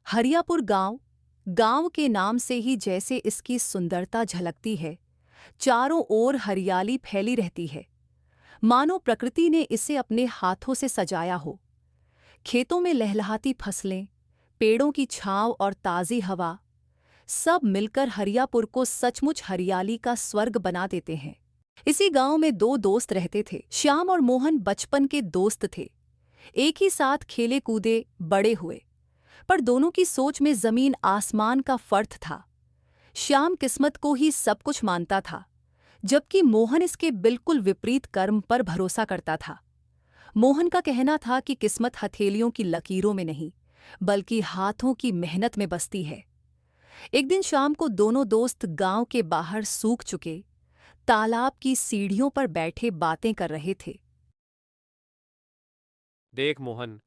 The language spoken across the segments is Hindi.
हरियापुर गांव गांव के नाम से ही जैसे इसकी सुंदरता झलकती है। चारों ओर हरियाली फैली रहती है, मानो प्रकृति ने इसे अपने हाथों से सजाया हो। खेतों में लहलहाती फसलें, पेड़ों की छांव और ताज़ी हवा, सब मिलकर हरियापुर को सचमुच हरियाली का स्वर्ग बना देते हैं। इसी गांव में दो दोस्त रहते थे। श्याम और मोहन बचपन के दोस्त थे। एक ही साथ खेले कूदे बड़े हुए, पर दोनों की सोच में जमीन आसमान का फर्क था। श्याम किस्मत को ही सब कुछ मानता था, जबकि मोहन इसके बिल्कुल विपरीत कर्म पर भरोसा करता था। मोहन का कहना था कि किस्मत हथेलियों की लकीरों में नहीं, बल्कि हाथों की मेहनत में बसती है। एक दिन शाम को दोनों दोस्त गांव के बाहर सूख चुके तालाब की सीढ़ियों पर बैठे बातें कर रहे थे। देख मोहन,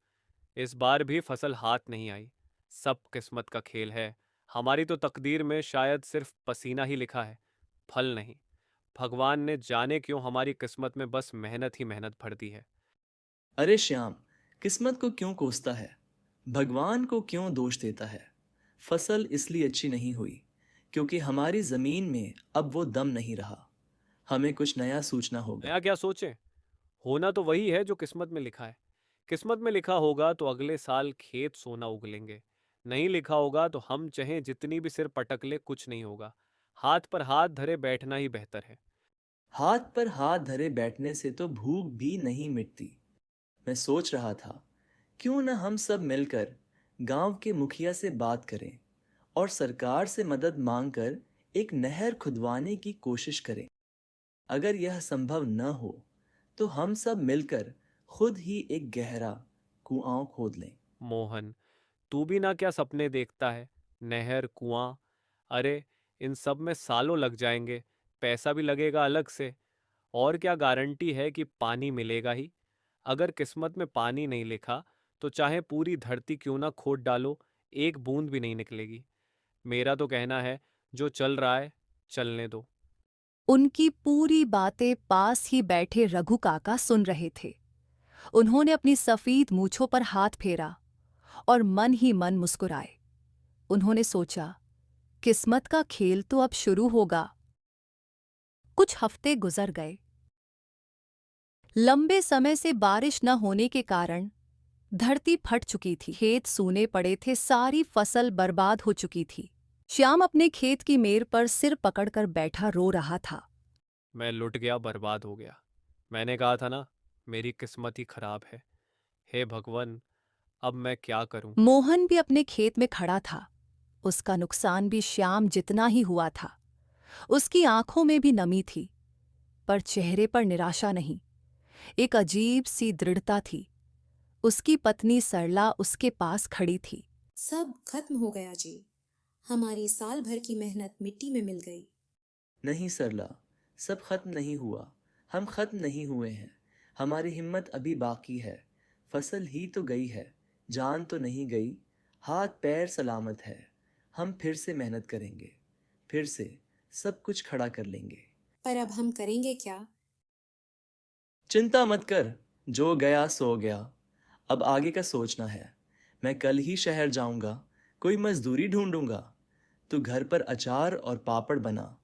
इस बार भी फसल हाथ नहीं आई। सब किस्मत का खेल है। हमारी तो तकदीर में शायद सिर्फ पसीना ही लिखा है, फल नहीं। भगवान ने जाने क्यों हमारी किस्मत में बस मेहनत ही मेहनत भर दी है। अरे श्याम, किस्मत को क्यों कोसता है? भगवान को क्यों दोष देता है? फसल इसलिए अच्छी नहीं हुई क्योंकि हमारी जमीन में अब वो दम नहीं रहा। हमें कुछ नया सोचना होगा। नया क्या सोचें? होना तो वही है जो किस्मत में लिखा है। किस्मत में लिखा होगा तो अगले साल खेत सोना उगलेंगे। नहीं लिखा होगा तो हम चाहें जितनी भी सिर पटक ले कुछ नहीं होगा। हाथ पर हाथ धरे बैठना ही बेहतर है। हाथ पर हाथ धरे बैठने से तो भूख भी नहीं मिटती। मैं सोच रहा था, क्यों न हम सब मिलकर गांव के मुखिया से बात करें और सरकार से मदद मांगकर एक नहर खुदवाने की कोशिश करें। अगर यह संभव न हो तो हम सब मिलकर खुद ही एक गहरा कुआं खोद लें। मोहन, तू भी ना क्या सपने देखता है? नहर, कुआं, अरे इन सब में सालों लग जाएंगे। पैसा भी लगेगा अलग से। और क्या गारंटी है कि पानी मिलेगा ही? अगर किस्मत में पानी नहीं लिखा तो चाहे पूरी धरती क्यों ना खोद डालो, एक बूंद भी नहीं निकलेगी। मेरा तो कहना है, जो चल रहा है चलने दो। उनकी पूरी बातें पास ही बैठे रघु काका सुन रहे थे। उन्होंने अपनी सफेद मूंछों पर हाथ फेरा और मन ही मन मुस्कुराए। उन्होंने सोचा, किस्मत का खेल तो अब शुरू होगा। कुछ हफ्ते गुजर गए। लंबे समय से बारिश न होने के कारण धरती फट चुकी थी। खेत सूने पड़े थे, सारी फसल बर्बाद हो चुकी थी। श्याम अपने खेत की मेड़ पर सिर पकड़कर बैठा रो रहा था। मैं लुट गया, बर्बाद हो गया। मैंने कहा था ना, मेरी किस्मत ही खराब है। हे भगवान, अब मैं क्या करूं? मोहन भी अपने खेत में खड़ा था। उसका नुकसान भी श्याम जितना ही हुआ था। उसकी आंखों में भी नमी थी, पर चेहरे पर निराशा नहीं, एक अजीब सी दृढ़ता थी। उसकी पत्नी सरला उसके पास खड़ी थी। सब खत्म हो गया जी। हमारी साल भर की मेहनत मिट्टी में मिल गई। नहीं सरला, सब खत्म नहीं हुआ। हम खत्म नहीं हुए हैं। हमारी हिम्मत अभी बाकी है। फसल ही तो गई है, जान तो नहीं गई। हाथ पैर सलामत है। हम फिर से मेहनत करेंगे, फिर से सब कुछ खड़ा कर लेंगे। पर अब हम करेंगे क्या? चिंता मत कर, जो गया सो गया। अब आगे का सोचना है। मैं कल ही शहर जाऊंगा, कोई मजदूरी ढूंढूंगा। तू घर पर अचार और पापड़ बना,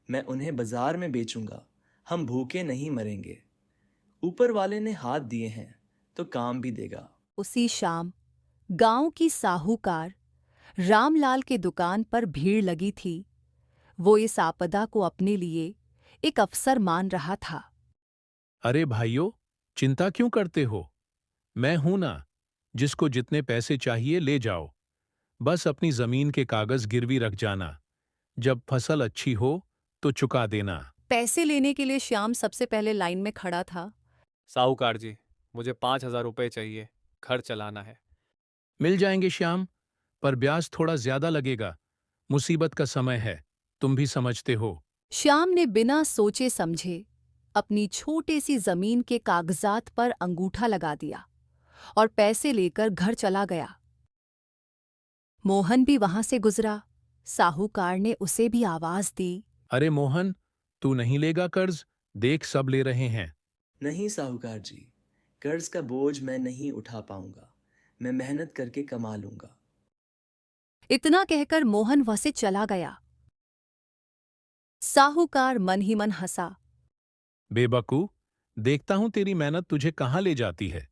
मैं उन्हें बाजार में बेचूंगा। हम भूखे नहीं मरेंगे। ऊपर वाले ने हाथ दिए हैं तो काम भी देगा। उसी शाम गांव की साहूकार रामलाल के दुकान पर भीड़ लगी थी। वो इस आपदा को अपने लिए एक अवसर मान रहा था। अरे भाइयों, चिंता क्यों करते हो? मैं हूं ना। जिसको जितने पैसे चाहिए ले जाओ। बस अपनी जमीन के कागज गिरवी रख जाना। जब फसल अच्छी हो तो चुका देना। पैसे लेने के लिए श्याम सबसे पहले लाइन में खड़ा था। साहूकार जी, मुझे 5,000 रुपये चाहिए। घर चलाना है। मिल जाएंगे श्याम, पर ब्याज थोड़ा ज्यादा लगेगा। मुसीबत का समय है, तुम भी समझते हो। श्याम ने बिना सोचे समझे अपनी छोटे सी जमीन के कागजात पर अंगूठा लगा दिया और पैसे लेकर घर चला गया। मोहन भी वहां से गुजरा। साहूकार ने उसे भी आवाज दी। अरे मोहन, तू नहीं लेगा कर्ज? देख सब ले रहे हैं। नहीं साहूकार जी, कर्ज का बोझ मैं नहीं उठा पाऊंगा। मैं मेहनत करके कमा लूंगा। इतना कहकर मोहन वहां से चला गया। साहूकार मन ही मन हंसा। बेवकूफ, देखता हूं तेरी मेहनत तुझे कहाँ ले जाती है।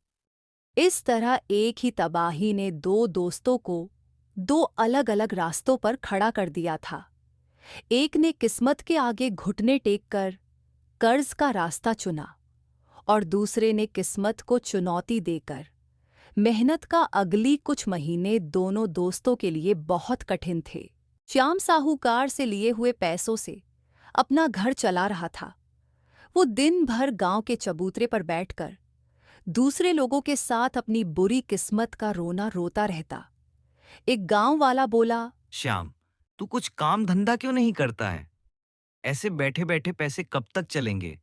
इस तरह एक ही तबाही ने दो दोस्तों को दो अलग-अलग रास्तों पर खड़ा कर दिया था। एक ने किस्मत के आगे घुटने टेककर कर्ज का रास्ता चुना और दूसरे ने किस्मत को चुनौती देकर मेहनत का। अगली कुछ महीने दोनों दोस्तों के लिए बहुत कठिन थे। श्याम साहूकार से लिए हुए पैसों से अपना घर चला रहा था। वो दिन भर गांव के चबूतरे पर बैठकर दूसरे लोगों के साथ अपनी बुरी किस्मत का रोना रोता रहता। एक गांव वाला बोला, श्याम, तू कुछ काम धंधा क्यों नहीं करता है? ऐसे बैठे बैठे पैसे कब तक चलेंगे?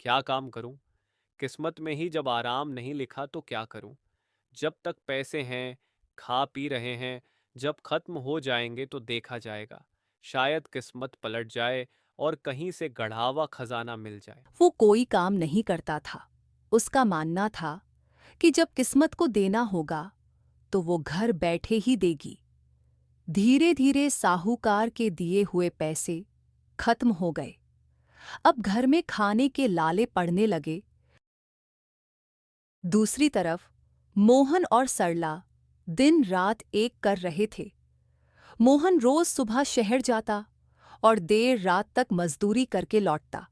क्या काम करूं? किस्मत में ही जब आराम नहीं लिखा तो क्या करूं? जब तक पैसे हैं, खा पी रहे हैं, जब खत्म हो जाएंगे तो देखा जाएगा। शायद किस्मत पलट जाए और कहीं से गढ़ा हुआ खजाना मिल जाए। वो कोई काम नहीं करता था। उसका मानना था कि जब किस्मत को देना होगा तो वो घर बैठे ही देगी। धीरे धीरे साहूकार के दिए हुए पैसे खत्म हो गए। अब घर में खाने के लाले पड़ने लगे। दूसरी तरफ मोहन और सरला दिन रात एक कर रहे थे। मोहन रोज सुबह शहर जाता और देर रात तक मजदूरी करके लौटता।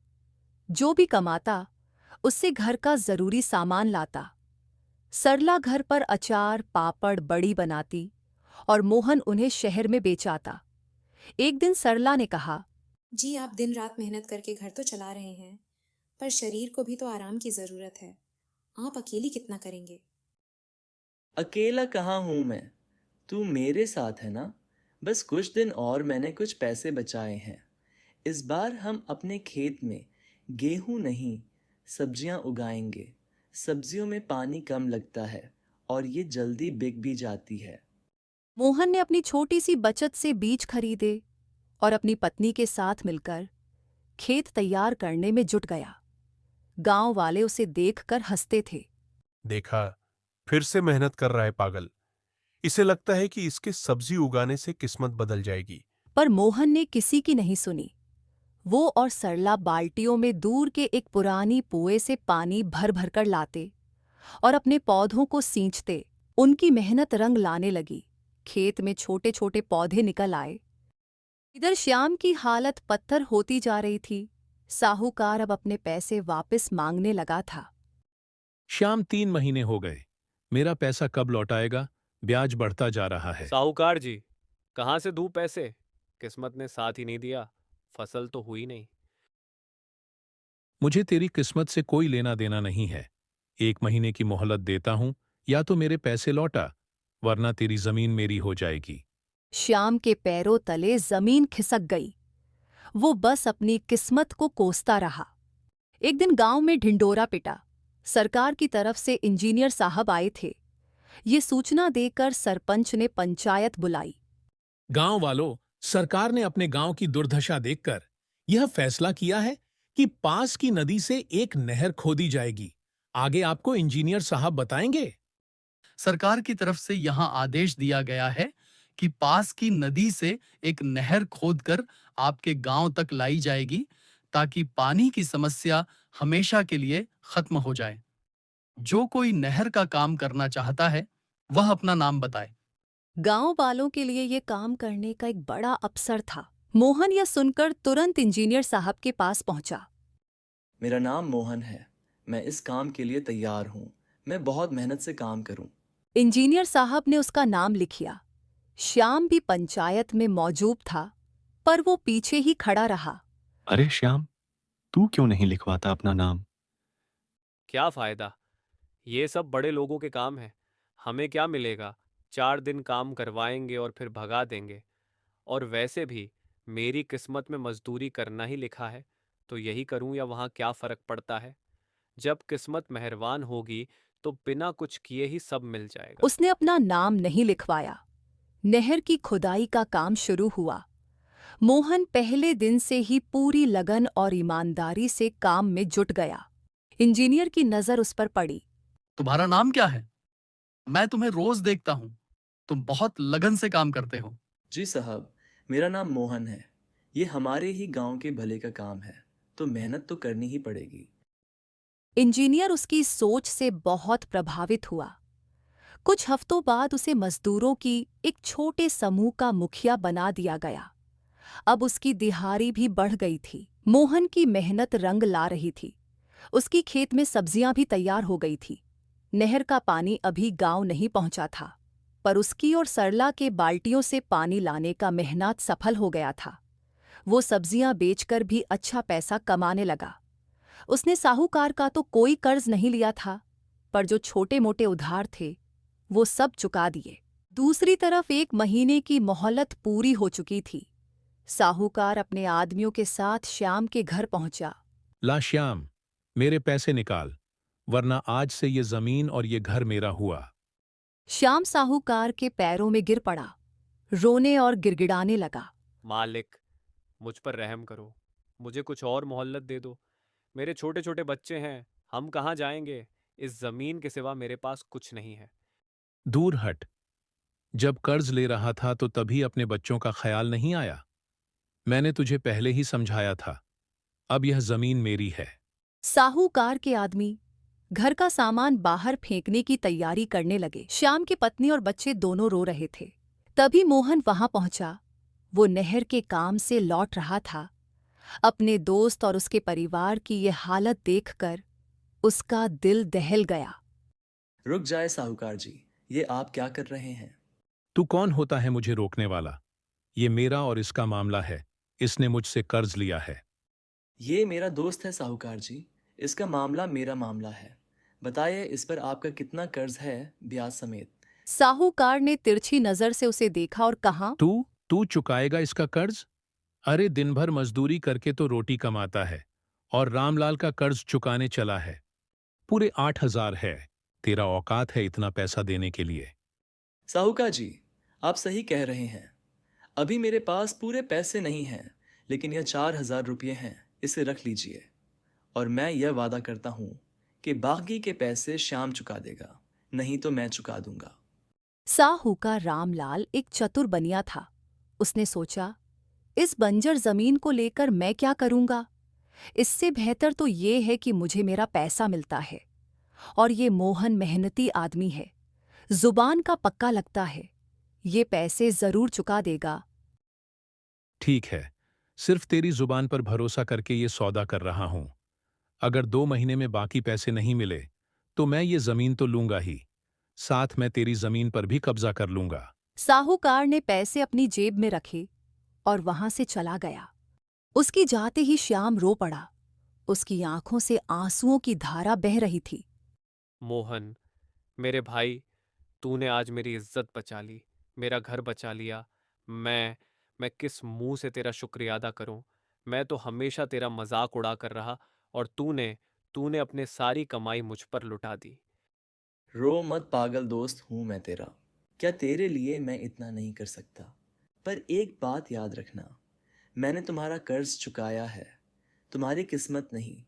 जो भी कमाता उससे घर का जरूरी सामान लाता। सरला घर पर अचार, पापड़, बड़ी बनाती और मोहन उन्हें शहर में बेचाता। एक दिन सरला ने कहा, जी, आप दिन रात मेहनत करके घर तो चला रहे हैं, पर शरीर को भी तो आराम की जरूरत है। आप अकेली कितना करेंगे? अकेला कहाँ हूं मैं, तू मेरे साथ है ना। बस कुछ दिन और मैंने कुछ पैसे बचाए हैं। इस बार हम अपने खेत में गेहूं नहीं, सब्जियां उगाएंगे। सब्जियों में पानी कम लगता है और ये जल्दी बिक भी जाती है। मोहन ने अपनी छोटी सी बचत से बीज खरीदे और अपनी पत्नी के साथ मिलकर खेत तैयार करने में जुट गया। गांव वाले उसे देखकर हंसते थे। देखा, फिर से मेहनत कर रहा है पागल। इसे लगता है कि इसके सब्जी उगाने से किस्मत बदल जाएगी। पर मोहन ने किसी की नहीं सुनी। वो और सरला बाल्टियों में दूर के एक पुरानी कुएं से पानी भर भर कर लाते और अपने पौधों को सींचते। उनकी मेहनत रंग लाने लगी। खेत में छोटे छोटे पौधे निकल आए। इधर श्याम की हालत पत्थर होती जा रही थी। साहूकार अब अपने पैसे वापस मांगने लगा था। श्याम, 3 महीने हो गए। मेरा पैसा कब लौटाएगा? ब्याज बढ़ता जा रहा है। साहूकार जी, कहाँ से दूं पैसे? किस्मत ने साथ ही नहीं दिया, फसल तो हुई नहीं। मुझे तेरी किस्मत से कोई लेना देना नहीं है। 1 महीने की मोहलत देता हूं, या तो मेरे पैसे लौटा, वरना तेरी जमीन मेरी हो जाएगी। श्याम के पैरों तले जमीन खिसक गई। वो बस अपनी किस्मत को कोसता रहा। एक दिन गांव में ढिंडोरा पिटा। सरकार की तरफ से इंजीनियर साहब आए थे। ये सूचना देकर सरपंच ने पंचायत बुलाई। गांव वालों, सरकार ने अपने गांव की दुर्दशा देखकर यह फैसला किया है कि पास की नदी से एक नहर खोदी जाएगी। आगे आपको इंजीनियर साहब बताएंगे। सरकार की तरफ से यहाँ आदेश दिया गया है कि पास की नदी से एक नहर खोदकर आपके गांव तक लाई जाएगी, ताकि पानी की समस्या हमेशा के लिए खत्म हो जाए। जो कोई नहर का काम करना चाहता है, वह अपना नाम बताए। गांव वालों के लिए ये काम करने का एक बड़ा अवसर था। मोहन यह सुनकर तुरंत इंजीनियर साहब के पास पहुंचा। मेरा नाम मोहन है। मैं इस काम के लिए तैयार हूँ। मैं बहुत मेहनत से काम करूँ। इंजीनियर साहब ने उसका नाम लिखिया। श्याम भी पंचायत में मौजूद था, पर वो पीछे ही खड़ा रहा। अरे श्याम, तू क्यों नहीं लिखवाता अपना नाम? क्या फायदा? ये सब बड़े लोगों के काम है। हमें क्या मिलेगा? 4 दिन काम करवाएंगे और फिर भगा देंगे। और वैसे भी मेरी किस्मत में मजदूरी करना ही लिखा है, तो यही करूं या वहां क्या फर्क पड़ता है? जब किस्मत मेहरबान होगी तो बिना कुछ किए ही सब मिल जाएगा। उसने अपना नाम नहीं लिखवाया। नहर की खुदाई का काम शुरू हुआ। मोहन पहले दिन से ही पूरी लगन और ईमानदारी से काम में जुट गया। इंजीनियर की नजर उस पर पड़ी। तुम्हारा नाम क्या है? मैं तुम्हें रोज देखता हूँ। तुम बहुत लगन से काम करते हो। जी साहब, मेरा नाम मोहन है। ये हमारे ही गांव के भले का काम है, तो मेहनत तो करनी ही पड़ेगी। इंजीनियर उसकी सोच से बहुत प्रभावित हुआ। कुछ हफ्तों बाद उसे मजदूरों की एक छोटे समूह का मुखिया बना दिया गया। अब उसकी दिहाड़ी भी बढ़ गई थी। मोहन की मेहनत रंग ला रही थी। उसकी खेत में सब्जियां भी तैयार हो गई थी। नहर का पानी अभी गांव नहीं पहुंचा था, पर उसकी और सरला के बाल्टियों से पानी लाने का मेहनत सफल हो गया था। वो सब्जियां बेचकर भी अच्छा पैसा कमाने लगा। उसने साहूकार का तो कोई कर्ज नहीं लिया था, पर जो छोटे मोटे उधार थे वो सब चुका दिए। दूसरी तरफ 1 महीने की मोहलत पूरी हो चुकी थी। साहूकार अपने आदमियों के साथ श्याम के घर पहुंचा। ला श्याम, मेरे पैसे निकाल, वरना आज से ये जमीन और ये घर मेरा हुआ। श्याम साहूकार के पैरों में गिर पड़ा, रोने और गिड़गिड़ाने लगा। मालिक, मुझ पर रहम करो, मुझे कुछ और मोहल्लत दे दो। मेरे छोटे छोटे बच्चे हैं, हम कहाँ जाएंगे? इस जमीन के सिवा मेरे पास कुछ नहीं है। दूर हट। जब कर्ज ले रहा था तो तभी अपने बच्चों का ख्याल नहीं आया? मैंने तुझे पहले ही समझाया था। अब यह जमीन मेरी है। साहूकार के आदमी घर का सामान बाहर फेंकने की तैयारी करने लगे। श्याम की पत्नी और बच्चे दोनों रो रहे थे। तभी मोहन वहां पहुंचा। वो नहर के काम से लौट रहा था। अपने दोस्त और उसके परिवार की ये हालत देखकर उसका दिल दहल गया। रुक जाए साहूकार जी, ये आप क्या कर रहे हैं? तू कौन होता है मुझे रोकने वाला? ये मेरा और इसका मामला है। इसने मुझसे कर्ज लिया है। ये मेरा दोस्त है साहूकार जी, इसका मामला मेरा मामला है। बताइए इस पर आपका कितना कर्ज है, ब्याज समेत? साहूकार ने तिरछी नजर से उसे देखा और कहा, तू चुकाएगा इसका कर्ज? अरे दिन भर मजदूरी करके तो रोटी कमाता है और रामलाल का कर्ज चुकाने चला है। पूरे 8,000 है। तेरा औकात है इतना पैसा देने के लिए? साहूकार जी, आप सही कह रहे हैं। अभी मेरे पास पूरे पैसे नहीं हैं, लेकिन यह 4,000 रुपये हैं, इसे रख लीजिए। और मैं यह वादा करता हूँ कि बाकी के पैसे श्याम चुका देगा, नहीं तो मैं चुका दूंगा। साहूकार रामलाल एक चतुर बनिया था। उसने सोचा, इस बंजर जमीन को लेकर मैं क्या करूंगा? इससे बेहतर तो ये है कि मुझे मेरा पैसा मिलता है। और ये मोहन मेहनती आदमी है, जुबान का पक्का लगता है। ये पैसे जरूर चुका देगा। ठीक है, सिर्फ तेरी जुबान पर भरोसा करके ये सौदा कर रहा हूं। अगर 2 महीने में बाकी पैसे नहीं मिले तो मैं ये जमीन तो लूंगा ही, साथ मैं तेरी जमीन पर भी कब्जा कर लूंगा। साहूकार ने पैसे अपनी जेब में रखे और वहां से चला गया। उसकी जाते ही श्याम रो पड़ा। उसकी आंखों से आंसुओं की धारा बह रही थी। मोहन, मेरे भाई, तूने आज मेरी इज्जत बचा ली, मेरा घर बचा लिया। मैं किस मुंह से तेरा शुक्रिया अदा करूं? मैं तो हमेशा तेरा मजाक उड़ा कर रहा, और तूने तूने अपने सारी कमाई मुझ पर लुटा दी। रो मत पागल, दोस्त हूं मैं तेरा। क्या तेरे लिए मैं इतना नहीं कर सकता? पर एक बात याद रखना, मैंने तुम्हारा कर्ज चुकाया है, तुम्हारी किस्मत नहीं।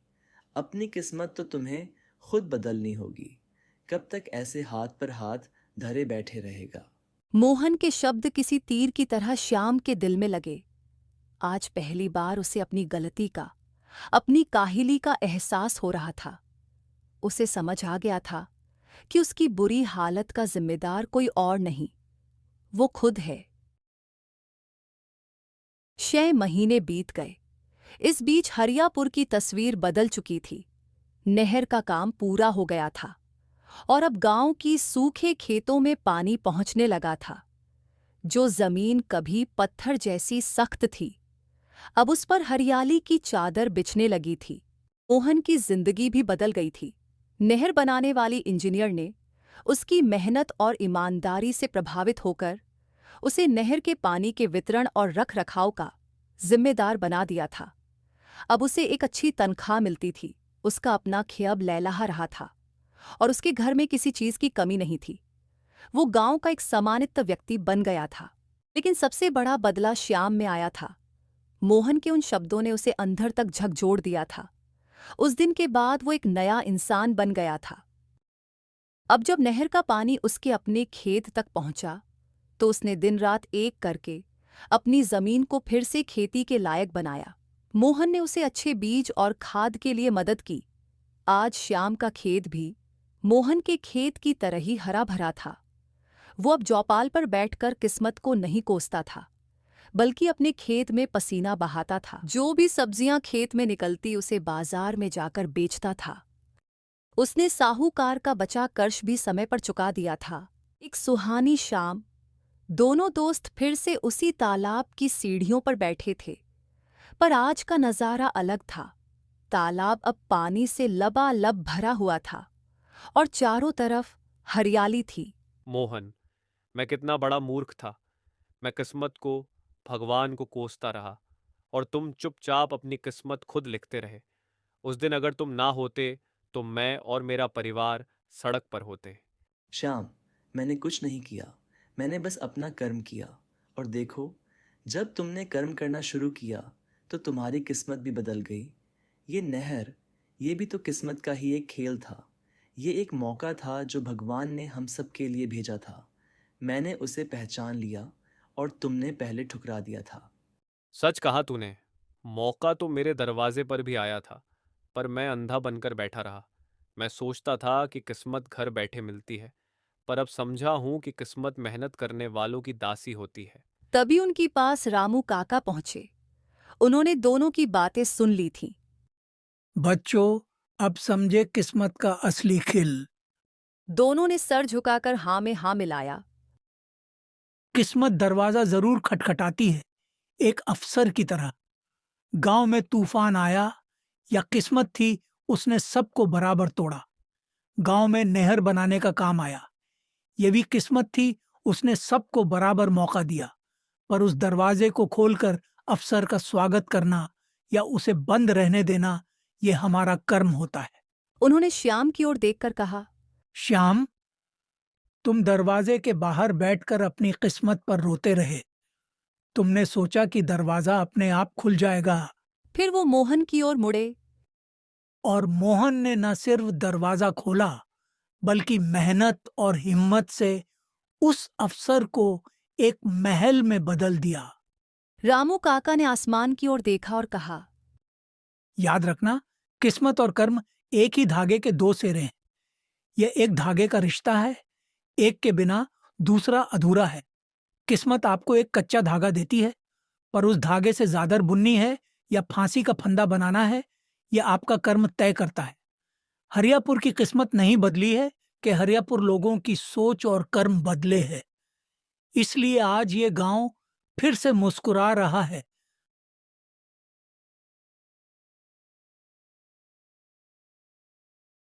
अपनी किस्मत तो तुम्हें खुद बदलनी होगी। कब तक ऐसे हाथ पर हाथ धरे बैठे रहेगा? मोहन के शब्द किसी तीर की तरह श्याम के दिल में लगे। आज पहली बार उसे अपनी गलती का, अपनी काहिली का एहसास हो रहा था। उसे समझ आ गया था कि उसकी बुरी हालत का जिम्मेदार कोई और नहीं, वो खुद है। 6 महीने बीत गए। इस बीच हरियापुर की तस्वीर बदल चुकी थी। नहर का काम पूरा हो गया था और अब गांव की सूखे खेतों में पानी पहुंचने लगा था। जो जमीन कभी पत्थर जैसी सख्त थी, अब उस पर हरियाली की चादर बिछने लगी थी। मोहन की जिंदगी भी बदल गई थी। नहर बनाने वाली इंजीनियर ने उसकी मेहनत और ईमानदारी से प्रभावित होकर उसे नहर के पानी के वितरण और रखरखाव का जिम्मेदार बना दिया था। अब उसे एक अच्छी तनख्वाह मिलती थी। उसका अपना खेब लहलहा रहा था और उसके घर में किसी चीज की कमी नहीं थी। वो गांव का एक सम्मानित व्यक्ति बन गया था। लेकिन सबसे बड़ा बदला श्याम में आया था। मोहन के उन शब्दों ने उसे अंदर तक झकझोर दिया था। उस दिन के बाद वो एक नया इंसान बन गया था। अब जब नहर का पानी उसके अपने खेत तक पहुंचा तो उसने दिन रात एक करके अपनी जमीन को फिर से खेती के लायक बनाया। मोहन ने उसे अच्छे बीज और खाद के लिए मदद की। आज श्याम का खेत भी मोहन के खेत की तरह ही हरा भरा था। वो अब चौपाल पर बैठकर किस्मत को नहीं कोसता था, बल्कि अपने खेत में पसीना बहाता था। जो भी सब्जियां खेत में निकलती उसे बाजार में जाकर बेचता था। उसने साहूकार का बचा कर्ज भी समय पर चुका दिया था। एक सुहानी शाम दोनों दोस्त फिर से उसी तालाब की सीढ़ियों पर बैठे थे, पर आज का नजारा अलग था। तालाब अब पानी से लबालब भरा हुआ था और चारों तरफ हरियाली थी। मोहन, मैं कितना बड़ा मूर्ख था। मैं किस्मत को, भगवान को कोसता रहा और तुम चुपचाप अपनी किस्मत खुद लिखते रहे। उस दिन अगर तुम ना होते तो मैं और मेरा परिवार सड़क पर होते। श्याम, मैंने कुछ नहीं किया। मैंने बस अपना कर्म किया। और देखो, जब तुमने कर्म करना शुरू किया तो तुम्हारी किस्मत भी बदल गई। ये नहर, ये भी तो किस्मत का ही एक खेल था। ये एक मौका था जो भगवान ने हम सब के लिए भेजा था। मैंने उसे पहचान लिया और तुमने पहले ठुकरा दिया था। सच कहा तूने। मौका तो मेरे दरवाजे पर भी आया था, पर मैं अंधा बनकर बैठा रहा। मैं सोचता था कि किस्मत घर बैठे मिलती है, पर अब समझा हूं कि किस्मत मेहनत करने वालों की दासी होती है। तभी उनके पास रामू काका पहुंचे। उन्होंने दोनों की बातें सुन ली थीं। बच्चों, अब समझे किस्मत का असली खेल। दोनों ने सर झुकाकर हाँ में हाँ मिलाया। किस्मत दरवाजा जरूर खटखटाती है, एक अफसर की तरह। गांव में तूफान आया या किस्मत थी, उसने सबको बराबर तोड़ा। गांव में नहर बनाने का काम आया, ये भी किस्मत थी, उसने सबको बराबर मौका दिया। पर उस दरवाजे को खोलकर अफसर का स्वागत करना या उसे बंद रहने देना, ये हमारा कर्म होता है। उन्होंने श्याम की ओर देखकर कहा, श्याम, तुम दरवाजे के बाहर बैठकर अपनी किस्मत पर रोते रहे। तुमने सोचा कि दरवाजा अपने आप खुल जाएगा, फिर वो मोहन की ओर मुड़े। और मोहन ने न सिर्फ दरवाजा खोला, बल्कि मेहनत और हिम्मत से उस अफसर को एक महल में बदल दिया। रामू काका ने आसमान की ओर देखा और कहा, याद रखना, किस्मत और कर्म एक ही धागे के दो सिरे हैं। यह एक धागे का रिश्ता है, एक के बिना दूसरा अधूरा है। किस्मत आपको एक कच्चा धागा देती है, पर उस धागे से ज़ादर बुननी है या फांसी का फंदा बनाना है, यह आपका कर्म तय करता है। हरियापुर की किस्मत नहीं बदली है कि हरियापुर लोगों की सोच और कर्म बदले हैं। इसलिए आज ये गांव फिर से मुस्कुरा रहा है,